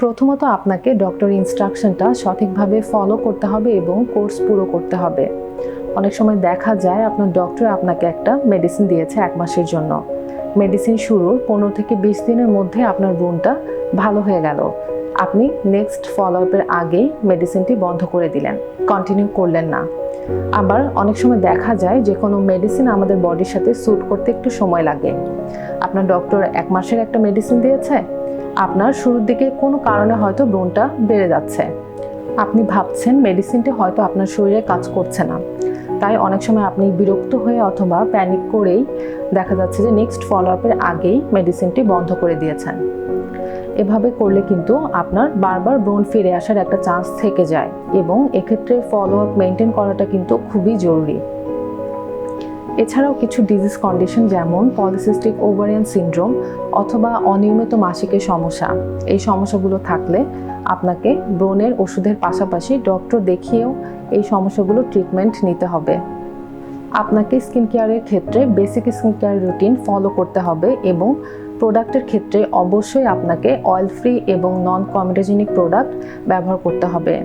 প্রথমত আপনাকে ডক্টরের ইনস্ট্রাকশনটা সঠিকভাবে ফলো করতে হবে এবং কোর্স পুরো করতে হবে। অনেক সময় দেখা যায় আপনার ডক্টর আপনাকে একটা মেডিসিন দিয়েছে 1 মাসের জন্য। মেডিসিন শুরুর 15 থেকে 20 দিনের মধ্যে আপনার ব্রণটা ভালো হয়ে গেল। আপনি নেক্সট ফলো আপের আগেই মেডিসিনটি বন্ধ করে দিলেন, কন্টিনিউ করলেন না। আবার অনেক সময় দেখা যায় যে কোনো মেডিসিন আমাদের বডির সাথে স্যুট করতে একটু সময় লাগে। আপনার ডক্টর 1 মাসের একটা মেডিসিন দিয়েছে, আপনার শুরুর দিকে কোনো কারণে হয়তো ব্রণটা বেড়ে যাচ্ছে। আপনি ভাবছেন মেডিসিনটি হয়তো আপনার শরীরে কাজ করছে না, তাই অনেক সময় আপনি বিরক্ত হয়ে অথবা প্যানিক করেই দেখা যাচ্ছে যে নেক্সট ফলো আপের আগেই মেডিসিনটি বন্ধ করে দিয়েছেন। এভাবে করলে কিন্তু আপনার বারবার ব্রণ ফিরে আসার একটা চান্স থেকে যায় এবং এক্ষেত্রে ফলো আপ মেনটেন করাটা কিন্তু খুবই জরুরি। এছাড়াও কিছু ডিজিজ কন্ডিশন যেমন পলিসিস্টিক ওভারিয়ান সিনড্রোম অথবা অনিয়মিত মাসিকের সমস্যা, এই সমস্যাগুলো থাকলে আপনাকে ব্রণের ওষুধের পাশাপাশি ডক্টর দেখিয়েও এই সমস্যাগুলো ট্রিটমেন্ট নিতে হবে। আপনাকে স্কিন কেয়ারের ক্ষেত্রে basic skin care routine follow করতে হবে এবং প্রোডাক্টের ক্ষেত্রে অবশ্যই আপনাকে অয়েল ফ্রি এবং নন কমেডোজেনিক প্রোডাক্ট ব্যবহার করতে হবে।